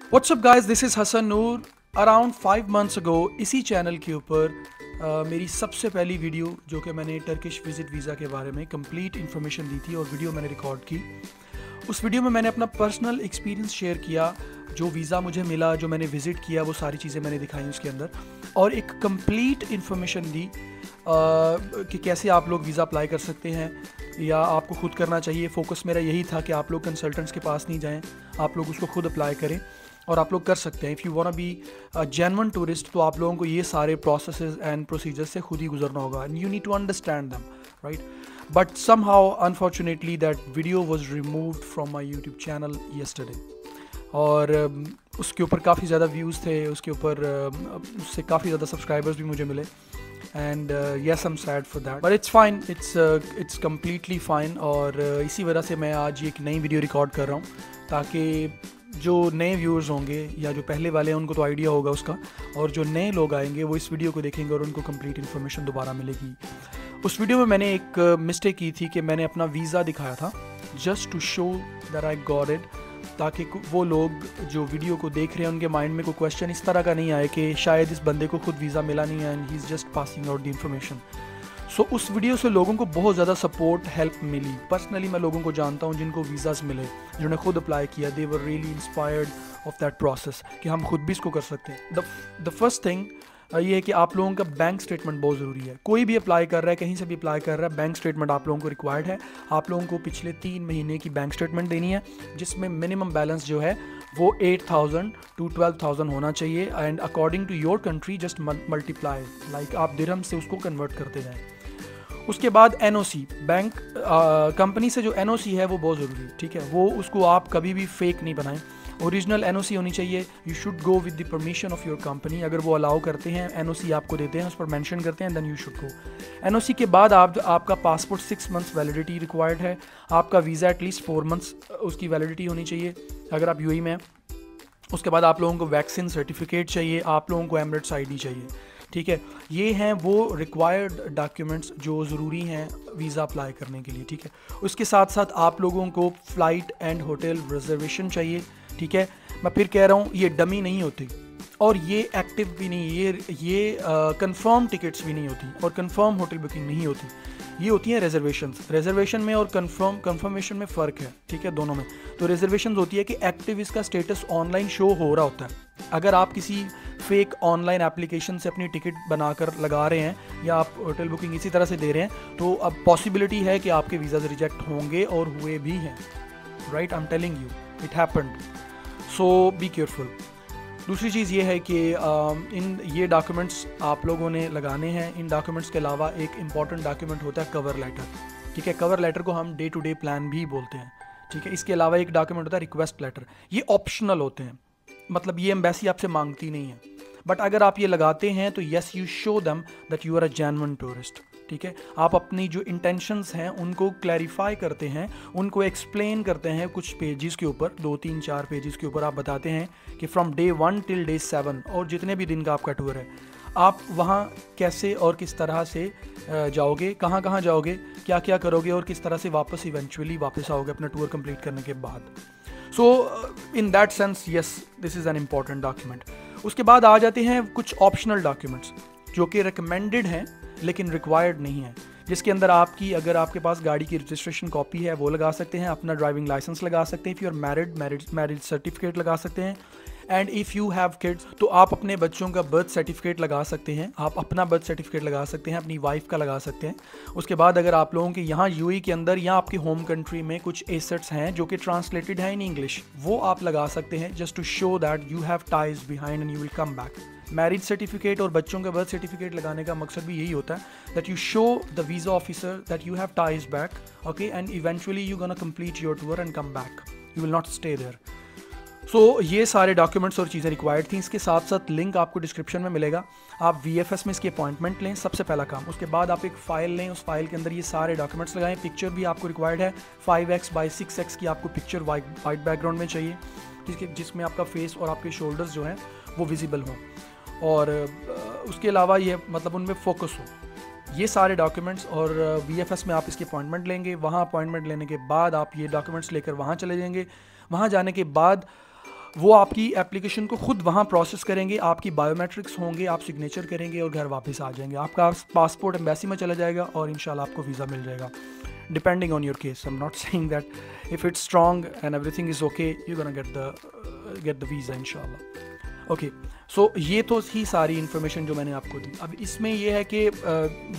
WhatsApp guys, this is Hasan Noor. Around 5 months ago इसी channel के ऊपर मेरी सबसे पहली वीडियो जो कि मैंने टर्किश विज़िट वीज़ा के बारे में कंप्लीट इन्फॉर्मेशन दी थी और वीडियो मैंने रिकॉर्ड की। उस वीडियो में मैंने अपना पर्सनल एक्सपीरियंस शेयर किया, जो वीज़ा मुझे मिला, जो मैंने विज़िट किया, वो सारी चीज़ें मैंने दिखाई उसके अंदर, और एक कंप्लीट इन्फॉर्मेशन दी कि कैसे आप लोग वीज़ा अप्लाई कर सकते हैं या आपको खुद करना चाहिए। फोकस मेरा यही था कि आप लोग कंसल्टेंट्स के पास नहीं जाएं, आप लोग उसको खुद अप्लाई करें और आप लोग कर सकते हैं। If you want be genuine tourist, तो आप लोगों को ये सारे प्रोसेसेस एंड प्रोसीजर्स से खुद ही गुजरना होगा and you need to understand them, right. But somehow unfortunately that video was removed from my YouTube channel yesterday, और उसके ऊपर काफ़ी ज़्यादा व्यूज़ थे, उसके ऊपर उससे काफ़ी ज़्यादा सब्सक्राइबर्स भी मुझे मिले, and yes I am sad for that, but it's fine, it's completely fine. और इसी वजह से मैं आज एक नई वीडियो रिकॉर्ड कर रहा हूँ ताकि जो नए व्यूअर्स होंगे या जो पहले वाले हैं उनको तो आइडिया होगा उसका, और जो नए लोग आएंगे वो इस वीडियो को देखेंगे और उनको कंप्लीट इन्फॉर्मेशन दोबारा मिलेगी। उस वीडियो में मैंने एक मिस्टेक की थी कि मैंने अपना वीज़ा दिखाया था just to show that I got it, ताकि वो लोग जो वीडियो को देख रहे हैं उनके माइंड में कोई क्वेश्चन इस तरह का नहीं आए कि शायद इस बंदे को खुद वीज़ा मिला नहीं है and he is just passing out the information. So उस वीडियो से लोगों को बहुत ज़्यादा सपोर्ट हेल्प मिली। पर्सनली मैं लोगों को जानता हूँ जिनको वीज़ाज़ मिले, जिन्होंने खुद अप्लाई किया, they were really inspired of that process कि हम खुद भी इसको कर सकते हैं। द फर्स्ट थिंग ये है कि आप लोगों का बैंक स्टेटमेंट बहुत ज़रूरी है। कोई भी अप्लाई कर रहा है, कहीं से भी अप्लाई कर रहा है, बैंक स्टेटमेंट आप लोगों को रिक्वायर्ड है। आप लोगों को पिछले 3 महीने की बैंक स्टेटमेंट देनी है, जिसमें मिनिमम बैलेंस जो है वो 8,000 to 12,000 होना चाहिए, and according to your country just multiply, like आप दिरहम से उसको कन्वर्ट करते जाएँ। उसके बाद एनओसी, बैंक कंपनी से जो एनओसी है वो बहुत ज़रूरी है, ठीक है। वो उसको आप कभी भी फेक नहीं बनाएं, ओरिजिनल एनओसी होनी चाहिए। You should go with the permission of your company. अगर वो अलाउ करते हैं, एनओसी आपको देते हैं, उस पर मेंशन करते हैं, then you should go. NOC के बाद आपका पासपोर्ट 6 मंथ्स वैलिडिटी रिक्वायर्ड है। आपका वीज़ा एटलीस्ट 4 मंथ्स उसकी वैलिडिटी होनी चाहिए अगर आप यूएई में हैं। उसके बाद आप लोगों को वैक्सीन सर्टिफिकेट चाहिए, आप लोगों को एमिरेट्स आईडी चाहिए, ठीक है। ये हैं वो रिक्वायर्ड डॉक्यूमेंट्स जो ज़रूरी हैं वीज़ा अप्लाई करने के लिए, ठीक है। उसके साथ साथ आप लोगों को फ़्लाइट एंड होटल रिजर्वेशन चाहिए, ठीक है। मैं फिर कह रहा हूँ, ये डमी नहीं होती और ये एक्टिव भी नहीं, ये कंफर्म टिकट्स भी नहीं होती और कंफर्म होटल बुकिंग नहीं होती। ये होती हैं रिजर्वेशन में और कंफर्मेशन में फ़र्क है, ठीक है, दोनों में। तो रिजर्वेशन होती है कि एक्टिव इसका स्टेटस ऑनलाइन शो हो रहा होता है। अगर आप किसी फेक ऑनलाइन एप्लीकेशन से अपनी टिकट बनाकर लगा रहे हैं या आप होटल बुकिंग इसी तरह से दे रहे हैं, तो अब पॉसिबिलिटी है कि आपके वीज़ाज रिजेक्ट होंगे और हुए भी हैं, right. I am telling you, it happened, so be careful. दूसरी चीज़ ये है कि इन ये डॉक्यूमेंट्स आप लोगों ने लगाने हैं। इन डॉक्यूमेंट्स के अलावा एक इम्पॉर्टेंट डॉक्यूमेंट होता है कवर लेटर, ठीक है। कवर लेटर को हम डे टू डे प्लान भी बोलते हैं, ठीक है। इसके अलावा एक डॉक्यूमेंट होता है रिक्वेस्ट लेटर। ये ऑप्शनल होते हैं, मतलब ये एम्बेसी आपसे मांगती नहीं है, बट अगर आप ये लगाते हैं तो yes you show them that you are a genuine tourist, ठीक है। आप अपनी जो इंटेंशंस हैं उनको क्लैरिफाई करते हैं, उनको एक्सप्लेन करते हैं कुछ पेजेस के ऊपर, 2-3-4 पेजेस के ऊपर आप बताते हैं कि फ्रॉम डे 1 टिल डे 7 और जितने भी दिन का आपका टूर है, आप वहाँ कैसे और किस तरह से जाओगे, कहाँ कहाँ जाओगे, क्या क्या करोगे और किस तरह से वापस इवेंचुअली वापस आओगे अपना टूर कंप्लीट करने के बाद। So in that sense yes, this is an important document. उसके बाद आ जाते हैं कुछ ऑप्शनल डॉक्यूमेंट्स जो कि रिकमेंडेड हैं लेकिन रिक्वायर्ड नहीं है, जिसके अंदर आपकी, अगर आपके पास गाड़ी की रजिस्ट्रेशन कॉपी है वो लगा सकते हैं, अपना ड्राइविंग लाइसेंस लगा सकते हैं, if you are marriage certificate लगा सकते हैं, and if you have kids तो आप अपने बच्चों का बर्थ सर्टिफिकेट लगा सकते हैं, आप अपना बर्थ सर्टिफिकेट लगा सकते हैं, अपनी वाइफ का लगा सकते हैं। उसके बाद अगर आप लोगों के यहाँ यूएई के अंदर या आपके होम कंट्री में कुछ एसेट्स हैं जो कि ट्रांसलेटेड हैं इन इंग्लिश, वो आप लगा सकते हैं just to show that you have ties behind and you will come back. Marriage certificate और बच्चों का बर्थ सर्टिफिकेट लगाने का मकसद भी यही होता है that you show the visa officer that you have ties back, okay, and eventually you gonna complete your tour and come back, you will not stay there. So ये सारे डॉक्यूमेंट्स और चीज़ें रिक्वायर्ड थी। इसके साथ साथ लिंक आपको description में मिलेगा, आप VFS में इसकी अपॉइंटमेंट लें, सबसे पहला काम। उसके बाद आप एक फ़ाइल लें, उस फाइल के अंदर ये सारे डॉक्यूमेंट्स लगाएं। पिक्चर भी आपको रिक्वायर्ड है, 5x by 6x की आपको पिक्चर वाइट बैकग्राउंड में चाहिए, जिसमें आपका फेस और आपके शोल्डर्स जो हैं वो विजिबल हों, और उसके अलावा ये मतलब उनमें फोकस हो। ये सारे डॉक्यूमेंट्स और VFS में आप इसकी अपॉइंटमेंट लेंगे। वहाँ अपॉइंटमेंट लेने के बाद आप ये डॉक्यूमेंट्स लेकर वहाँ चले जाएंगे। वहाँ जाने के बाद वो आपकी एप्लीकेशन को खुद वहाँ प्रोसेस करेंगे, आपकी बायोमेट्रिक्स होंगे, आप सिग्नेचर करेंगे और घर वापस आ जाएंगे। आपका पासपोर्ट एम्बेसी में चला जाएगा और इंशाल्लाह आपको वीज़ा मिल जाएगा, depending on your case. I am not saying that if it's strong and everything is okay you gonna get the visa इंशाल्लाह। ओके, सो ये तो थी सारी इन्फॉर्मेशन जो मैंने आपको दी। अब इसमें यह है कि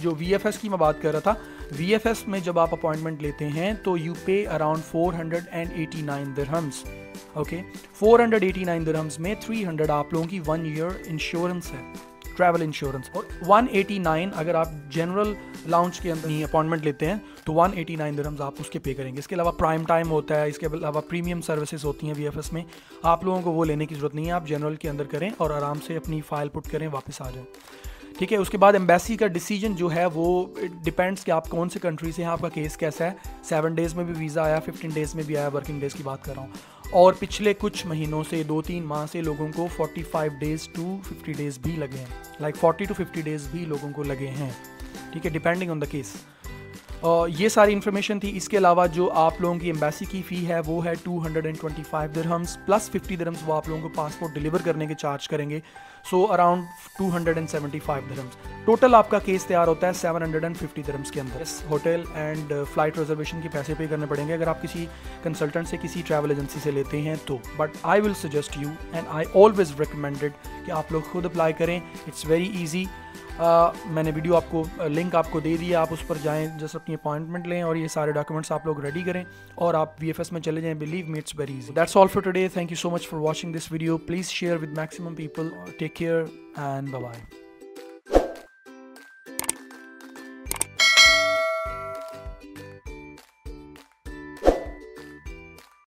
जो VFS की मैं बात कर रहा था, VFS में जब आप अपॉइंटमेंट लेते हैं तो यू पे अराउंड 489 दिरहम्स। ओके, 489 दिरहम्स में 300 आप लोगों की 1 ईयर इंश्योरेंस है, ट्रैवल इंश्योरेंस, और 189 अगर आप जनरल लाउंज के अंदर ही अपॉइंटमेंट लेते हैं तो 189 दिरहम्स आप उसके पे करेंगे। इसके अलावा प्राइम टाइम होता है, इसके अलावा प्रीमियम सर्विसेज होती हैं VFS में, आप लोगों को वो लेने की ज़रूरत नहीं है। आप जनरल के अंदर करें और आराम से अपनी फ़ाइल पुट करें, वापस आ जाएं, ठीक है। उसके बाद एम्बेसी का डिसीजन जो है वो डिपेंड्स कि आप कौन से कंट्री से हैं, आपका केस कैसा है। 7 डेज़ में भी वीज़ा आया, 15 डेज़ में भी आया, वर्किंग डेज़ की बात कर रहा हूँ। और पिछले कुछ महीनों से 2-3 माह से लोगों को 45 डेज़ टू 50 डेज़ भी लगे हैं, लाइक 40 to 50 डेज़ भी लोगों को लगे हैं, ठीक है, डिपेंडिंग ऑन द केस। ये सारी इन्फॉर्मेशन थी। इसके अलावा जो आप लोगों की एम्बेसी की फ़ी है वो है 225 दिरहम्स प्लस 50 दिरहम्स वो आप लोगों को पासपोर्ट डिलीवर करने के चार्ज करेंगे, सो अराउंड 275 दिरहम्स। टोटल आपका केस तैयार होता है 750 दिरहम्स के अंदर। होटल एंड फ्लाइट रिजर्वेशन के पैसे पे करने पड़ेंगे अगर आप किसी कंसल्टेंट से, किसी ट्रैवल एजेंसी से लेते हैं तो, but I will suggest you and I always recommended कि आप लोग खुद अप्लाई करें। It's very easy. मैंने वीडियो आपको लिंक आपको दे दिया, आप उस पर जाएं, जस्ट अपनी अपॉइंटमेंट लें और ये सारे डॉक्यूमेंट्स आप लोग रेडी करें और आप VFS में चले जाएं। Believe me, it's very easy. That's all for today. Thank you so much for watching this video. Please share with maximum people. Take care and bye bye.